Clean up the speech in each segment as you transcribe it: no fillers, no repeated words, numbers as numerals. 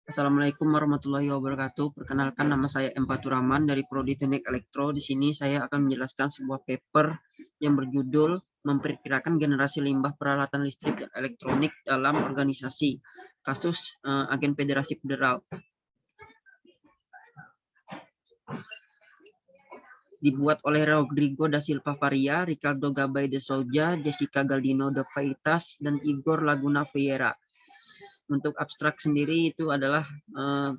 Assalamualaikum warahmatullahi wabarakatuh. Perkenalkan, nama saya M. Faturaman dari Prodi Teknik Elektro. Di sini saya akan menjelaskan sebuah paper yang berjudul memperkirakan generasi limbah peralatan listrik dan elektronik dalam organisasi kasus agen Federasi Federal. Dibuat oleh Rodrigo da Silva Faria, Ricardo Gabay de Souza, Jessica Galdino de Freitas, dan Igor Laguna Vieira. Untuk abstrak sendiri itu adalah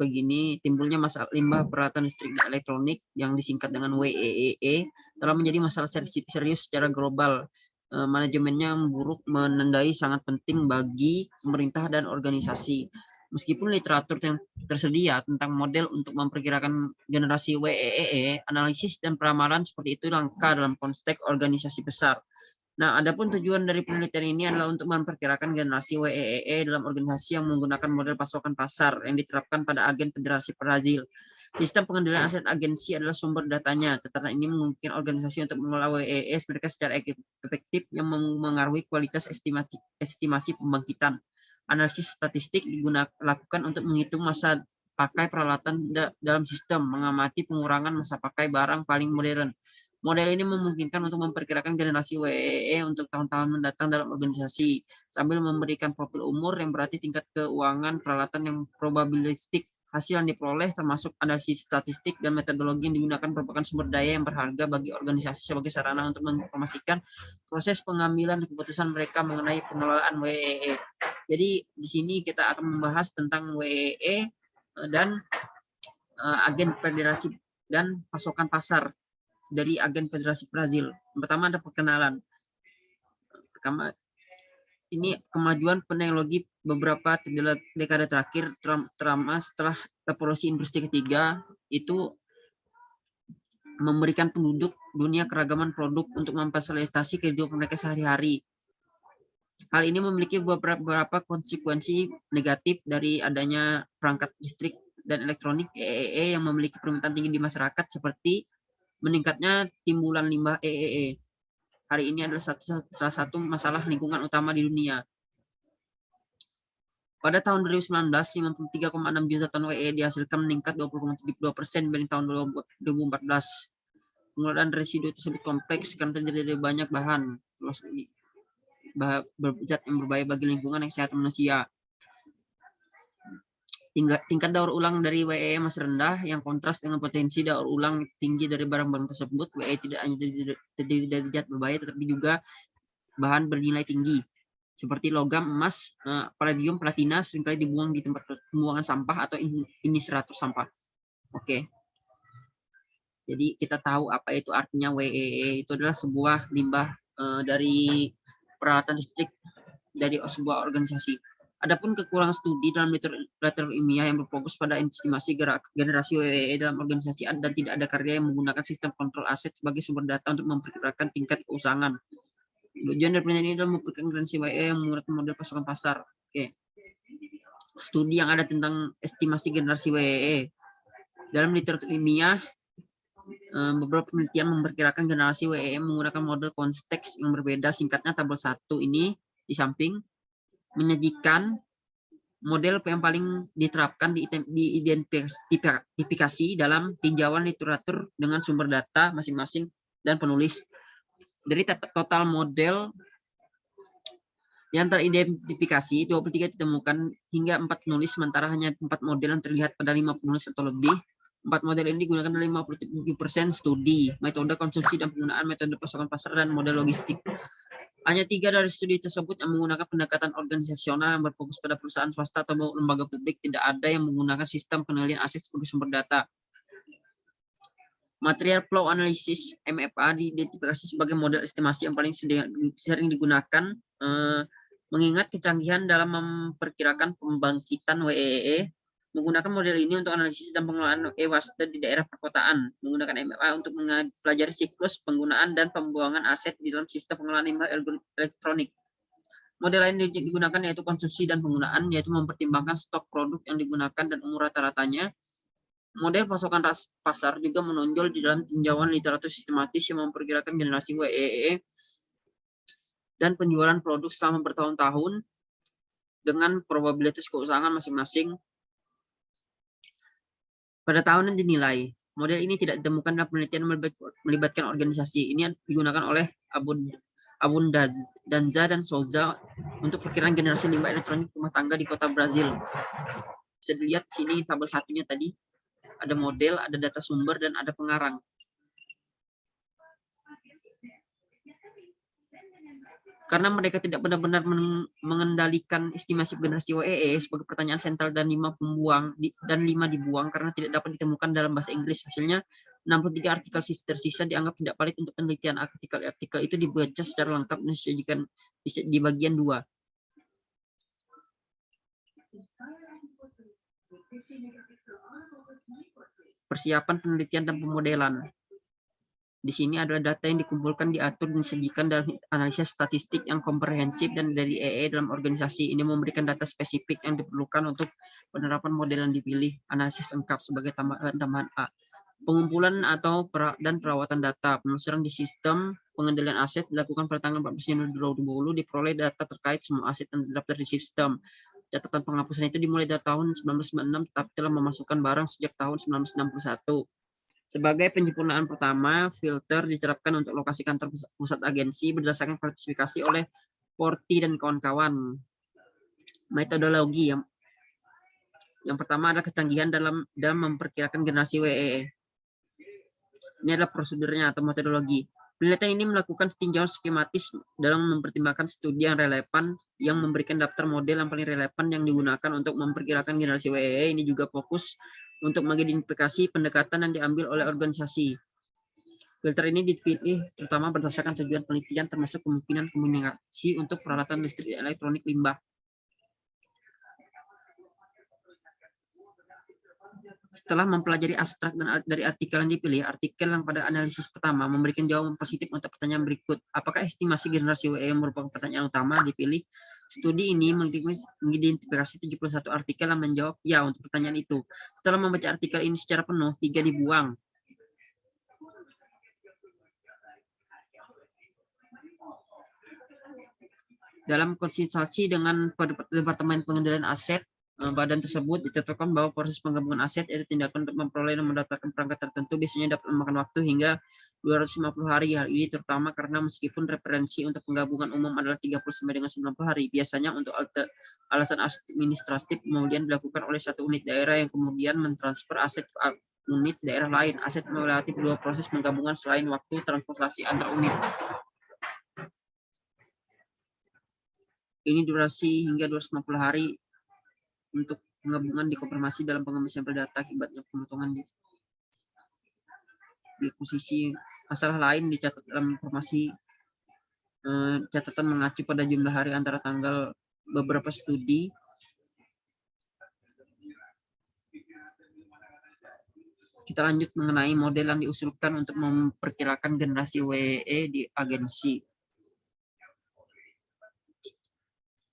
begini, timbulnya masalah limbah peralatan listrik dan elektronik yang disingkat dengan WEEE telah menjadi masalah serius secara global. Manajemennya buruk menandai sangat penting bagi pemerintah dan organisasi. Meskipun literatur yang tersedia tentang model untuk memperkirakan generasi WEEE, analisis dan peramalan seperti itu langka dalam konteks organisasi besar. Nah, adapun tujuan dari penelitian ini adalah untuk memperkirakan generasi WEEE dalam organisasi yang menggunakan model pasokan pasar yang diterapkan pada agen Federasi Brazil. Sistem pengendalian aset agensi adalah sumber datanya. Catatan ini memungkinkan organisasi untuk mengelola WEEE mereka secara efektif yang mengaruhi kualitas estimasi pembangkitan. Analisis statistik dilakukan untuk menghitung masa pakai peralatan dalam sistem, mengamati pengurangan masa pakai barang paling modern. Model ini memungkinkan untuk memperkirakan generasi WEE untuk tahun-tahun mendatang dalam organisasi, sambil memberikan profil umur yang berarti tingkat keuangan peralatan yang probabilistik. Hasil yang diperoleh termasuk analisis statistik dan metodologi yang digunakan merupakan sumber daya yang berharga bagi organisasi sebagai sarana untuk menginformasikan proses pengambilan keputusan mereka mengenai pengelolaan WEE. Jadi di sini kita akan membahas tentang WEE dan agen federasi dan pasokan pasar dari agen Federasi Brazil. Pertama ada perkenalan. Pertama, ini kemajuan teknologi beberapa dekade terakhir, terutama setelah revolusi industri ketiga, itu memberikan penduduk dunia keragaman produk untuk memfasilitasi kehidupan mereka sehari-hari. Hal ini memiliki beberapa konsekuensi negatif dari adanya perangkat listrik dan elektronik EEE yang memiliki permintaan tinggi di masyarakat, seperti meningkatnya timbulan limbah EEE. Hari ini adalah salah satu masalah lingkungan utama di dunia. Pada tahun 2019, 53,6 juta ton WEE dihasilkan, meningkat 20,72% dibanding tahun 2014. Pengelolaan residu tersebut kompleks karena terdiri dari banyak bahan berzat yang berbahaya bagi lingkungan dan kesehatan manusia. Tingkat daur ulang dari WEE masih rendah, yang kontras dengan potensi daur ulang tinggi dari barang-barang tersebut. WEE tidak hanya terdiri dari zat berbahaya, tetapi juga bahan bernilai tinggi seperti logam, emas, palladium, platina seringkali dibuang di tempat pembuangan sampah atau insinerator sampah. Oke. Jadi kita tahu apa itu artinya WEE. Itu adalah sebuah limbah dari peralatan listrik dari sebuah organisasi. Adapun kekurangan studi dalam literatur ilmiah yang berfokus pada estimasi generasi WEE dalam organisasi, dan tidak ada karya yang menggunakan sistem kontrol aset sebagai sumber data untuk memperkirakan tingkat keusangan. Tujuan dari penelitian ini adalah memperkirakan generasi WEE yang menggunakan model pasokan pasar. Oke. Studi yang ada tentang estimasi generasi WEE. Dalam literatur ilmiah, beberapa penelitian memperkirakan generasi WEE menggunakan model konteks yang berbeda. Singkatnya tabel 1 ini di samping menyajikan model yang paling diterapkan diidentifikasi dalam tinjauan literatur dengan sumber data masing-masing dan penulis. Dari total model yang teridentifikasi, 23 ditemukan hingga 4 penulis, sementara hanya 4 model yang terlihat pada 5 penulis atau lebih. 4 model ini digunakan dari 57% studi, metode konsumsi dan penggunaan, metode pasokan pasar, dan model logistik. Hanya 3 dari studi tersebut yang menggunakan pendekatan organisasional yang berfokus pada perusahaan swasta atau lembaga publik. Tidak ada yang menggunakan sistem penilaian aset sebagai sumber data. Material flow analysis MFA diidentifikasi sebagai model estimasi yang paling sering digunakan, mengingat kecanggihan dalam memperkirakan pembangkitan WEE. Menggunakan model ini untuk analisis dan pengelolaan e-waste di daerah perkotaan. Menggunakan MFA untuk mempelajari siklus penggunaan dan pembuangan aset di dalam sistem pengelolaan limbah elektronik. Model lain digunakan yaitu konsumsi dan penggunaan, yaitu mempertimbangkan stok produk yang digunakan dan umur rata-ratanya. Model pasokan pasar juga menonjol di dalam tinjauan literatur sistematis yang memperkirakan generasi WEE dan penjualan produk selama bertahun-tahun dengan probabilitas keusangan masing-masing Pada tahunan dinilai, model ini tidak ditemukan dalam penelitian melibatkan organisasi. Ini digunakan oleh Abundanza dan Souza untuk perkiraan generasi limbah elektronik rumah tangga di kota Brazil. Bisa dilihat sini tabel satunya tadi, ada model, ada data sumber, dan ada pengarang. Karena mereka tidak benar-benar mengendalikan estimasi generasi WEE sebagai pertanyaan sentral dan 5 dibuang karena tidak dapat ditemukan dalam bahasa Inggris. Hasilnya 63 artikel tersisa dianggap tidak valid untuk penelitian. Artikel itu dibaca secara lengkap dan disajikan di bagian 2. Persiapan penelitian dan pemodelan. Di sini adalah data yang dikumpulkan, diatur, dan disajikan dalam analisis statistik yang komprehensif dan dari EE dalam organisasi. Ini memberikan data spesifik yang diperlukan untuk penerapan model yang dipilih. Analisis lengkap sebagai tambahan A. Pengumpulan dan perawatan data. Penelusuran di sistem pengendalian aset dilakukan pada tanggal 14 Januari 2020. Diperoleh data terkait semua aset yang terdaftar di sistem. Catatan penghapusan itu dimulai dari tahun 1996, tetapi telah memasukkan barang sejak tahun 1961. Sebagai penyempurnaan pertama, filter diterapkan untuk lokasi kantor pusat agensi berdasarkan klasifikasi oleh Porti dan kawan-kawan. Metodologi yang pertama adalah kecanggihan dalam memperkirakan generasi WEE. Ini adalah prosedurnya atau metodologi. Penelitian ini melakukan tinjauan skematis dalam mempertimbangkan studi yang relevan yang memberikan daftar model yang paling relevan yang digunakan untuk memperkirakan generasi WEE. Ini juga fokus untuk mengidentifikasi pendekatan yang diambil oleh organisasi. Filter ini dipilih terutama berdasarkan tujuan penelitian termasuk kemungkinan komunikasi untuk peralatan listrik elektronik limbah. Setelah mempelajari abstrak dari artikel yang dipilih, artikel yang pada analisis pertama memberikan jawaban positif untuk pertanyaan berikut. Apakah estimasi generasi WEE merupakan pertanyaan utama dipilih? Studi ini mengidentifikasi 71 artikel yang menjawab ya untuk pertanyaan itu. Setelah membaca artikel ini secara penuh, 3 dibuang. Dalam konsultasi dengan Departemen Pengendalian Aset, badan tersebut ditetapkan bahwa proses penggabungan aset yaitu tindakan untuk memperoleh dan mendaftarkan perangkat tertentu biasanya dapat memakan waktu hingga 250 hari. Hal ini terutama karena meskipun referensi untuk penggabungan umum adalah 30 sampai dengan 90 hari, biasanya untuk alasan administratif kemudian dilakukan oleh satu unit daerah yang kemudian mentransfer aset ke unit daerah lain. Aset melewati dua proses penggabungan selain waktu transportasi antar unit. Ini durasi hingga 250 hari untuk penggabungan dikonfirmasi dalam pengemis sampel data akibatnya pemotongan di posisi. Masalah lain dicatat dalam informasi catatan mengacu pada jumlah hari antara tanggal beberapa studi. Kita lanjut mengenai model yang diusulkan untuk memperkirakan generasi WEE di agensi.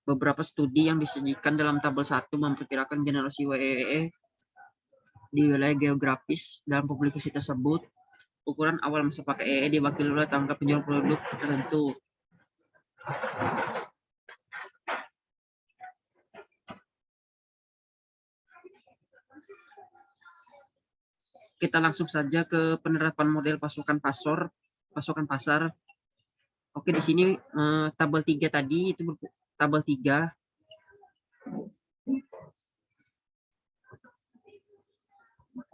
Beberapa studi yang disajikan dalam tabel 1 memperkirakan generasi WEE di wilayah geografis. Dalam publikasi tersebut, ukuran awal masa pakai EE diwakili oleh tanggal penjualan produk tertentu. Kita langsung saja ke penerapan model pasokan pasar. Oke, di sini tabel 3 tadi itu tabel 3.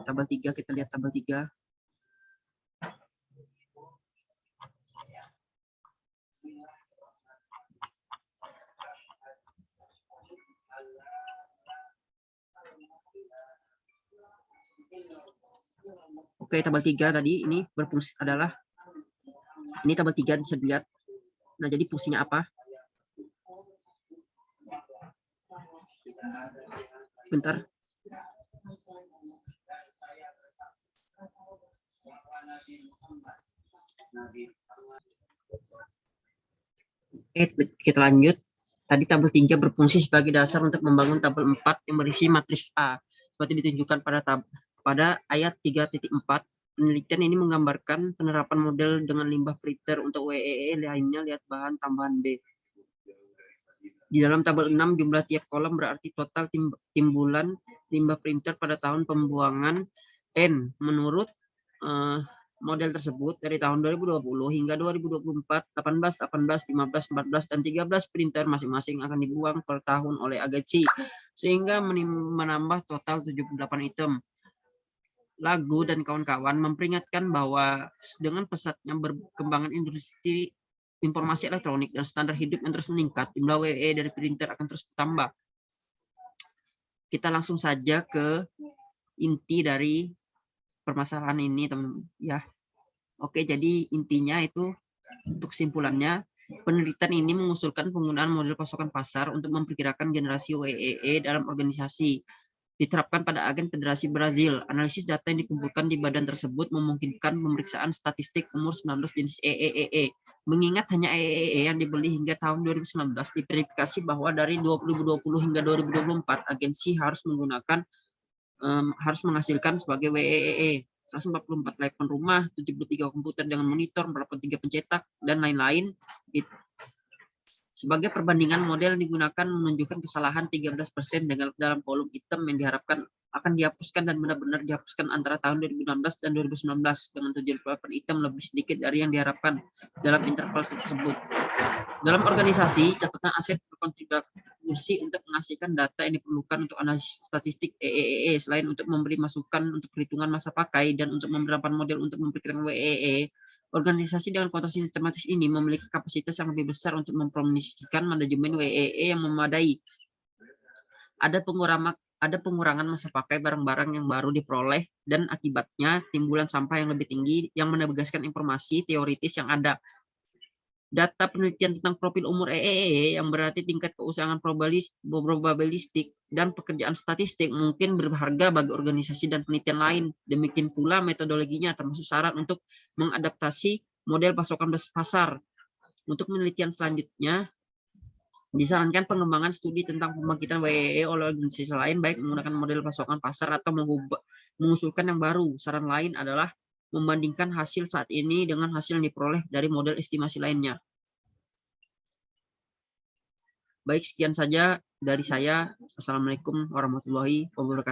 Tabel 3, kita lihat tabel 3. Oke, tabel 3 tadi ini berfungsi adalah ini tabel 3 bisa dilihat. Nah, jadi fungsinya apa? Bentar. Oke, kita lanjut. Tadi tabel 3 berfungsi sebagai dasar untuk membangun tabel 4 yang berisi matriks A. Seperti ditunjukkan pada ayat 3.4. Penelitian ini menggambarkan penerapan model dengan limbah filter untuk WEE lainnya, lihat bahan tambahan B. Di dalam tabel 6, jumlah tiap kolom berarti total timbulan limbah printer pada tahun pembuangan N menurut model tersebut dari tahun 2020 hingga 2024, 18, 18, 15, 14, dan 13 printer masing-masing akan dibuang per tahun oleh agensi, sehingga menambah total 78 item. Lagu dan kawan-kawan memperingatkan bahwa dengan pesatnya berkembangan industri informasi elektronik dan standar hidup yang terus meningkat, jumlah WE dari printer akan terus bertambah. Kita langsung saja ke inti dari permasalahan ini, teman-teman. Ya, oke. Jadi intinya itu untuk kesimpulannya, penelitian ini mengusulkan penggunaan model pasokan pasar untuk memperkirakan generasi WEE dalam organisasi. Diterapkan pada agen Federasi Brazil. Analisis data yang dikumpulkan di badan tersebut memungkinkan pemeriksaan statistik umur 19 jenis EEE. Mengingat hanya EEE yang dibeli hingga tahun 2019, diverifikasi bahwa dari 2020 hingga 2024, agensi harus menghasilkan sebagai WEE 144 telepon rumah, 73 komputer dengan monitor, 43 pencetak, dan lain-lain. Sebagai perbandingan, model digunakan menunjukkan kesalahan 13% dalam kolom item yang diharapkan akan dihapuskan dan benar-benar dihapuskan antara tahun 2016 dan 2019 dengan 78 item lebih sedikit dari yang diharapkan dalam interval tersebut. Dalam organisasi, catatan aset berkontribusi untuk menghasilkan data yang diperlukan untuk analisis statistik EEE selain untuk memberi masukan untuk perhitungan masa pakai dan untuk menerapkan model untuk memperkirakan WEE. Organisasi dengan kuantitas sistematis ini memiliki kapasitas yang lebih besar untuk mempromosikan manajemen WEE yang memadai. Ada pengurangan masa pakai barang-barang yang baru diperoleh dan akibatnya timbulan sampah yang lebih tinggi yang menegaskan informasi teoritis yang ada. Data penelitian tentang profil umur EEE yang berarti tingkat keusahaan probabilistik dan pekerjaan statistik mungkin berharga bagi organisasi dan penelitian lain. Demikian pula metodologinya termasuk syarat untuk mengadaptasi model pasokan pasar. Untuk penelitian selanjutnya, disarankan pengembangan studi tentang pembangkitan WEE oleh organisasi lain, baik menggunakan model pasokan pasar atau mengusulkan yang baru. Saran lain adalah membandingkan hasil saat ini dengan hasil yang diperoleh dari model estimasi lainnya. Baik, sekian saja dari saya. Assalamualaikum warahmatullahi wabarakatuh.